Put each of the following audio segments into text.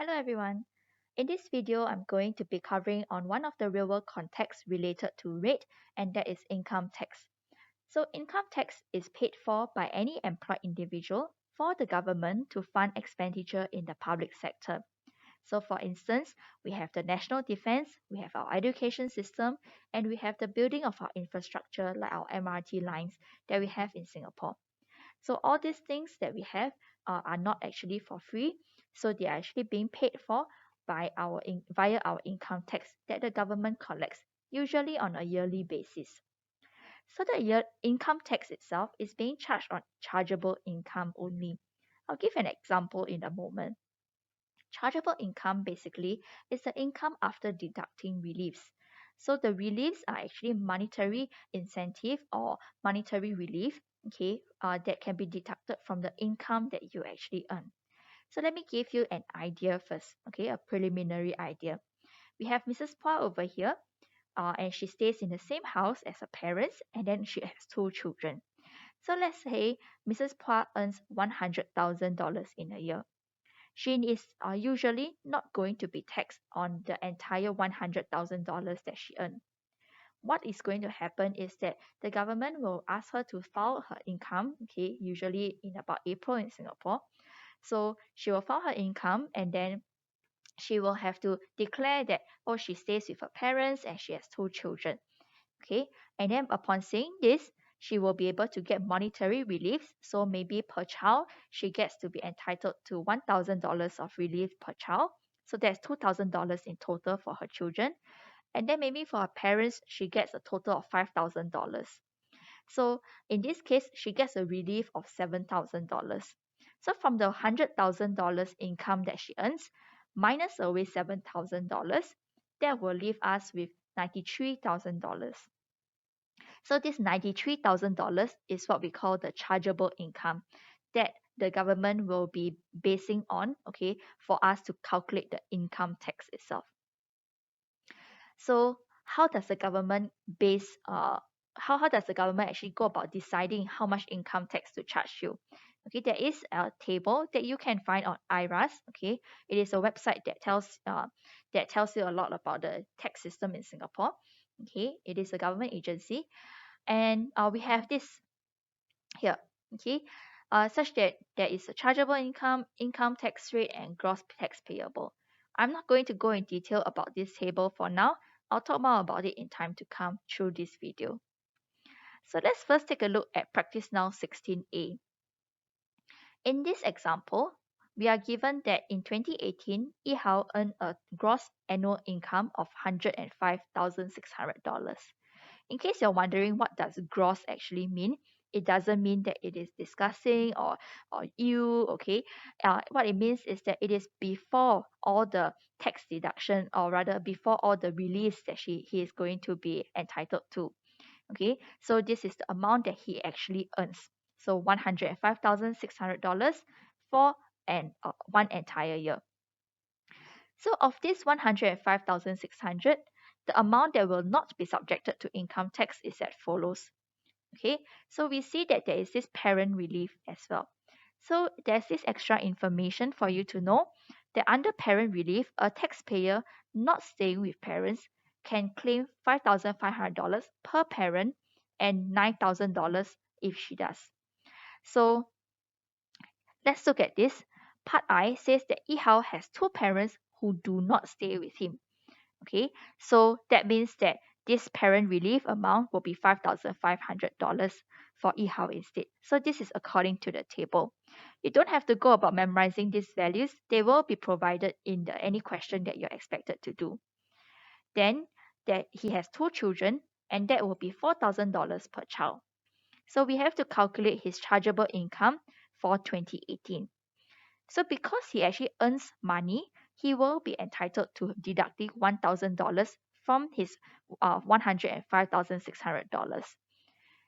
Hello everyone. In this video, I'm going to be covering on one of the real-world contexts related to rate, and that is income tax. So income tax is paid for by any employed individual for the government to fund expenditure in the public sector. So for instance, we have the national defense, we have our education system, and we have the building of our infrastructure like our MRT lines that we have in Singapore. So all these things that we have are not actually for free. So they are actually being paid for by via our income tax that the government collects, usually on a yearly basis. So the income tax itself is being charged on chargeable income only. I'll give an example in a moment. Chargeable income basically is the income after deducting reliefs. So the reliefs are actually monetary incentive or monetary relief, okay, that can be deducted from the income that you actually earn. So let me give you an idea first, okay, a preliminary idea. We have Mrs. Pua over here, and she stays in the same house as her parents, and then she has two children. So let's say Mrs. Pua earns $100,000 in a year. She is usually not going to be taxed on the entire $100,000 that she earned. What is going to happen is that the government will ask her to file her income, okay, usually in about April in Singapore. So she will file her income, and then she will have to declare that, oh, she stays with her parents and she has two children. Okay, and then upon saying this, she will be able to get monetary reliefs. So maybe per child, she gets to be entitled to $1,000 of relief per child. So that's $2,000 in total for her children. And then maybe for her parents, she gets a total of $5,000. So in this case, she gets a relief of $7,000. So from the $100,000 income that she earns, minus away $7,000, that will leave us with $93,000. So this $93,000 is what we call the chargeable income that the government will be basing on, okay, for us to calculate the income tax itself. So how does the government base how does the government actually go about deciding how much income tax to charge you? Okay, there is a table that you can find on IRAS. Okay, it is a website that tells you a lot about the tax system in Singapore. Okay, it is a government agency, and we have this here, okay, such that there is a chargeable income, income tax rate, and gross tax payable. I'm not going to go in detail about this table for now. I'll talk more about it in time to come through this video. So let's first take a look at Practice Now 16a. In this example, we are given that in 2018, Yihao earned a gross annual income of $105,600. In case you're wondering what does gross actually mean, it doesn't mean that it is disgusting or you, okay? What it means is that it is before all the tax deduction, or rather before all the release that he is going to be entitled to. Okay, so this is the amount that he actually earns. So $105,600 for one entire year. So of this 105,600, the amount that will not be subjected to income tax is as follows. Okay, so we see that there is this parent relief as well. So there's this extra information for you to know that under parent relief, a taxpayer not staying with parents can claim $5,500 per parent and $9,000 if she does. So let's look at this. Part I says that Yihao has two parents who do not stay with him. Okay, so that means that this parent relief amount will be $5,500 for Yihao instead. So this is according to the table. You don't have to go about memorizing these values. They will be provided in any question that you're expected to do. Then that he has two children, and that will be $4,000 per child. So we have to calculate his chargeable income for 2018. So because he actually earns money, he will be entitled to deducting $1,000 from his $105,600.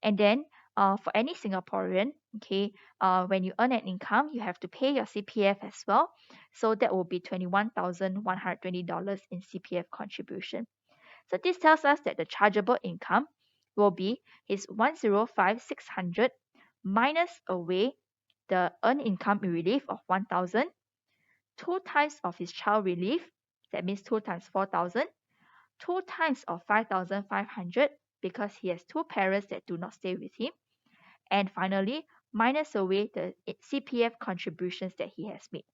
And then for any Singaporean, okay, when you earn an income, you have to pay your CPF as well. So that will be $21,120 in CPF contribution. So this tells us that the chargeable income will be his 105,600 minus away the earned income relief of 1,000 2 times of his child relief, that means 2 times 4,000, 2 times of 5,500 because he has 2 parents that do not stay with him, and finally minus away the CPF contributions that he has made.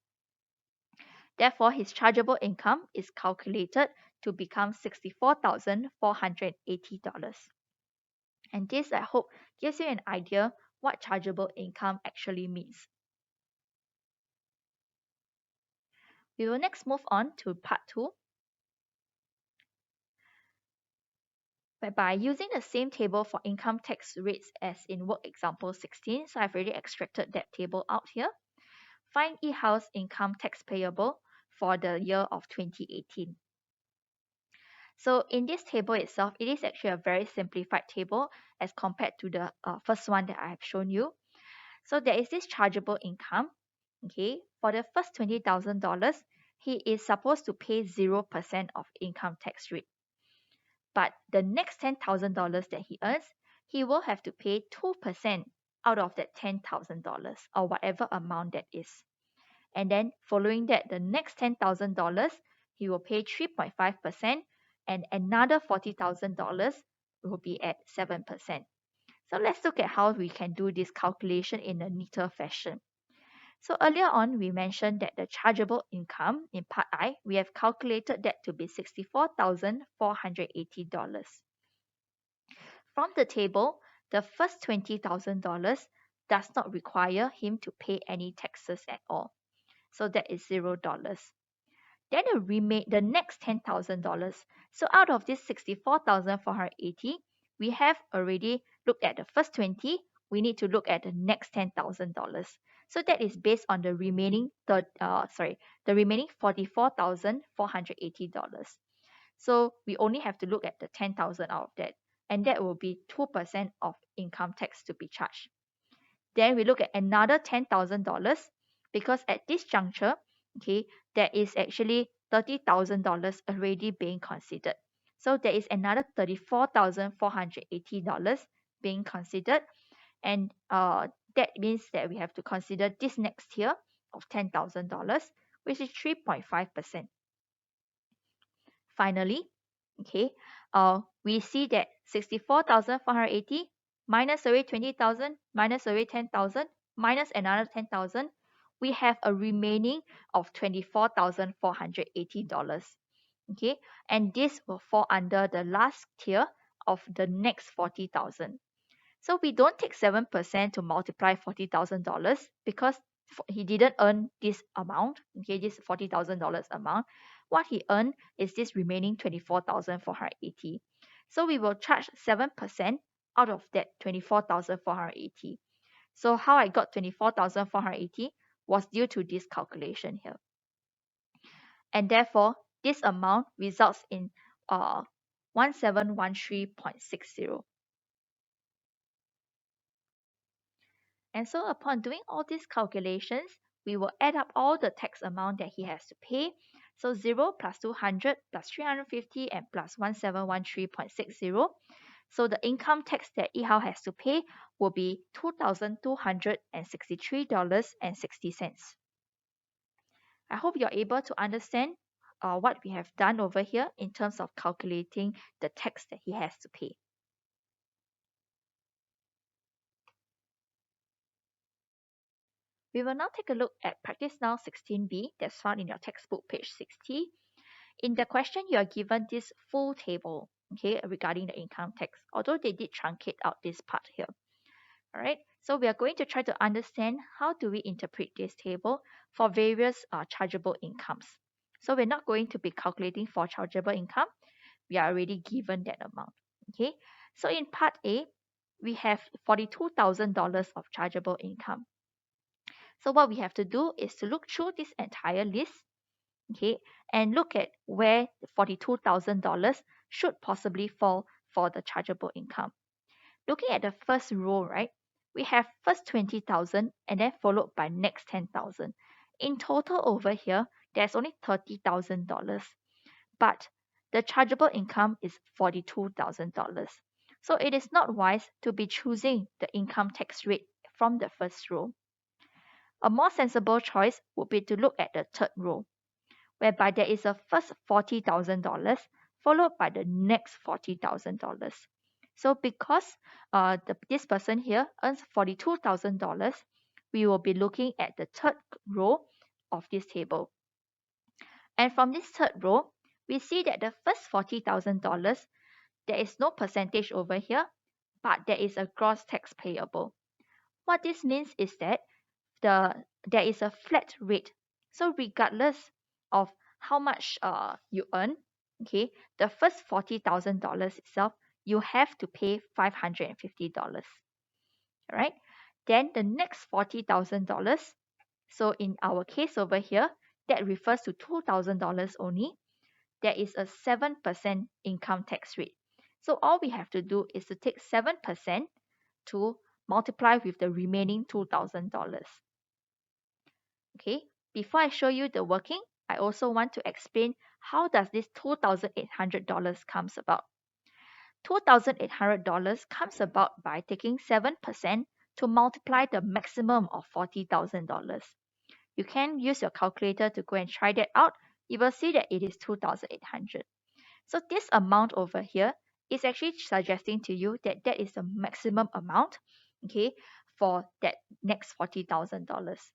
Therefore, his chargeable income is calculated to become $64,480. And this, I hope, gives you an idea what chargeable income actually means. We will next move on to part 2, whereby using the same table for income tax rates as in work example 16, so I've already extracted that table out here. Find e-house income tax payable for the year of 2018. So in this table itself, it is actually a very simplified table as compared to the first one that I have shown you. So there is this chargeable income. Okay, for the first $20,000, he is supposed to pay 0% of income tax rate. But the next $10,000 that he earns, he will have to pay 2% out of that $10,000 or whatever amount that is. And then following that, the next $10,000, he will pay 3.5%, and another $40,000 will be at 7%. So let's look at how we can do this calculation in a neater fashion. So earlier on, we mentioned that the chargeable income in part I, we have calculated that to be $64,480. From the table, the first $20,000 does not require him to pay any taxes at all. So that is $0. Then the next $10,000. So out of this 64,480, we have already looked at the first 20. We need to look at the next $10,000. So that is based on the remaining the remaining $44,480. So we only have to look at the 10,000 out of that, and that will be 2% of income tax to be charged. Then we look at another $10,000 because at this juncture, okay, there is actually $30,000 already being considered. So there is another $34,480 being considered, and that means that we have to consider this next tier of $10,000, which is 3.5%. Finally, okay, we see that 64,480 minus away 20,000, minus away 10,000, minus another 10,000, we have a remaining of $24,480. Okay, and this will fall under the last tier of the next 40,000. So we don't take 7% to multiply $40,000 because he didn't earn this amount, okay, this $40,000 amount. What he earned is this remaining 24,480. So we will charge 7% out of that 24,480. So how I got 24,480 was due to this calculation here. And therefore, this amount results in 1713.60. And so upon doing all these calculations, we will add up all the tax amount that he has to pay. So 0 plus 200 plus 350 and plus 1713.60. So the income tax that Yihao has to pay will be $2,263.60. I hope you're able to understand what we have done over here in terms of calculating the tax that he has to pay. We will now take a look at Practice Now 16b that's found in your textbook page 60. In the question, you are given this full table, okay, regarding the income tax, although they did truncate out this part here. All right, so we are going to try to understand how do we interpret this table for various chargeable incomes. So we're not going to be calculating for chargeable income. We are already given that amount, okay. So in part A, we have $42,000 of chargeable income. So what we have to do is to look through this entire list, okay, and look at where the $42,000 should possibly fall for the chargeable income. Looking at the first row, right, we have first 20,000 and then followed by next 10,000. In total over here, there's only $30,000, but the chargeable income is $42,000. So it is not wise to be choosing the income tax rate from the first row. A more sensible choice would be to look at the third row, whereby there is a first $40,000 followed by the next $40,000. So because this person here earns $42,000, we will be looking at the third row of this table. And from this third row, we see that the first $40,000, there is no percentage over here, but there is a gross tax payable. What this means is that there is a flat rate. So regardless of how much you earn, okay, the first $40,000 itself, you have to pay $550. All right. Then the next $40,000. So in our case over here, that refers to $2,000 only. There is a 7% income tax rate. So all we have to do is to take 7% to multiply with the remaining $2,000. Okay, before I show you the working, I also want to explain how does this $2,800 comes about. $2,800 comes about by taking 7% to multiply the maximum of $40,000. You can use your calculator to go and try that out. You will see that it is 2,800. So this amount over here is actually suggesting to you that that is the maximum amount, okay, for that next $40,000.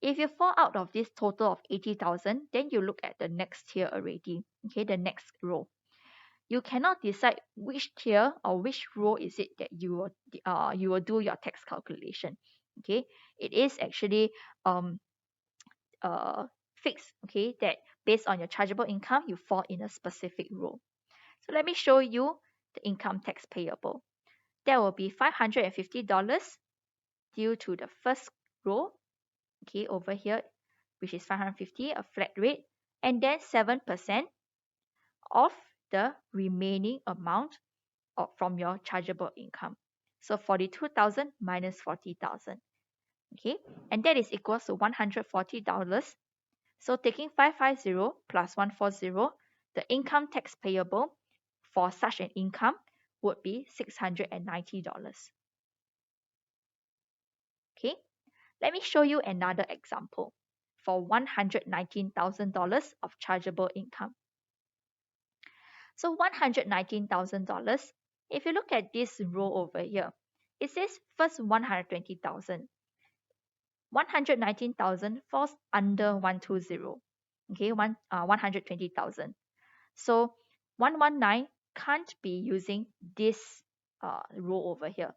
If you fall out of this total of 80,000, then you look at the next tier already, okay, the next row. You cannot decide which tier or which row is it that you will do your tax calculation. Okay, it is actually fixed. Okay, that based on your chargeable income, you fall in a specific row. So let me show you the income tax payable. That will be $550 due to the first row. Okay, over here, which is 550, a flat rate, and then 7% of the remaining amount from your chargeable income. So 42,000 minus 40,000. Okay, and that is equals to $140. So taking 550 plus 140, the income tax payable for such an income would be $690. Okay, let me show you another example for $119,000 of chargeable income. So $119,000, if you look at this row over here, it says first 120,000. 119,000 falls under 120. Okay, 120,000. So 119 can't be using this row over here.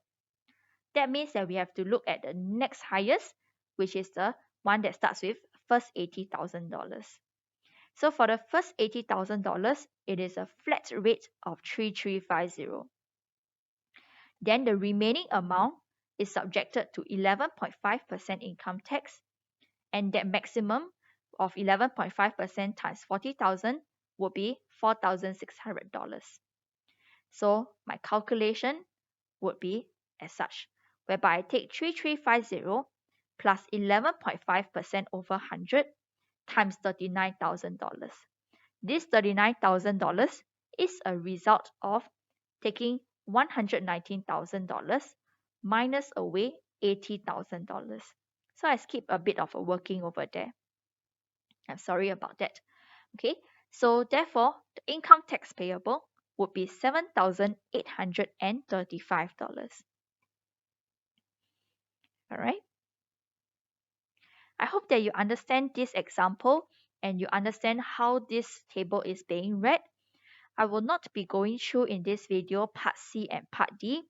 That means that we have to look at the next highest, which is the one that starts with first $80,000. So for the first $80,000, it is a flat rate of 3,350. Then the remaining amount is subjected to 11.5% income tax, and that maximum of 11.5% times 40,000 would be $4,600. So my calculation would be as such, whereby I take 3,350 plus 11.5% over 100 times $39,000. This $39,000 is a result of taking $119,000 minus away $80,000. So I skip a bit of a working over there. I'm sorry about that. Okay, so therefore the income tax payable would be $7,835. All right. I hope that you understand this example and you understand how this table is being read. I will not be going through in this video part C and part D.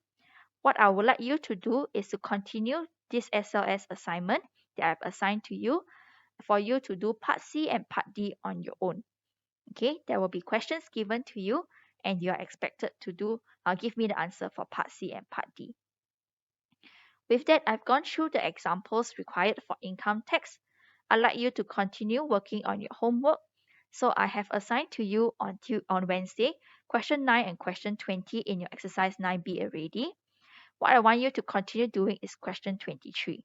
What I would like you to do is to continue this SLS assignment that I've assigned to you for you to do part C and part D on your own. Okay, there will be questions given to you and you are expected to give me the answer for part C and part D. With that, I've gone through the examples required for income tax. I'd like you to continue working on your homework. So I have assigned to you on Wednesday, question 9 and question 20 in your exercise 9B already. What I want you to continue doing is question 23.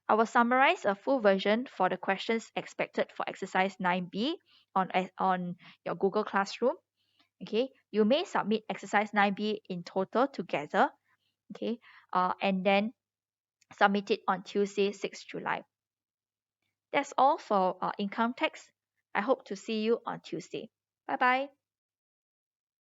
I will summarize a full version for the questions expected for exercise 9B on your Google Classroom. Okay, you may submit exercise 9B in total together. Okay, and then submit it on Tuesday, 6th July. That's all for income tax. I hope to see you on Tuesday. Bye bye.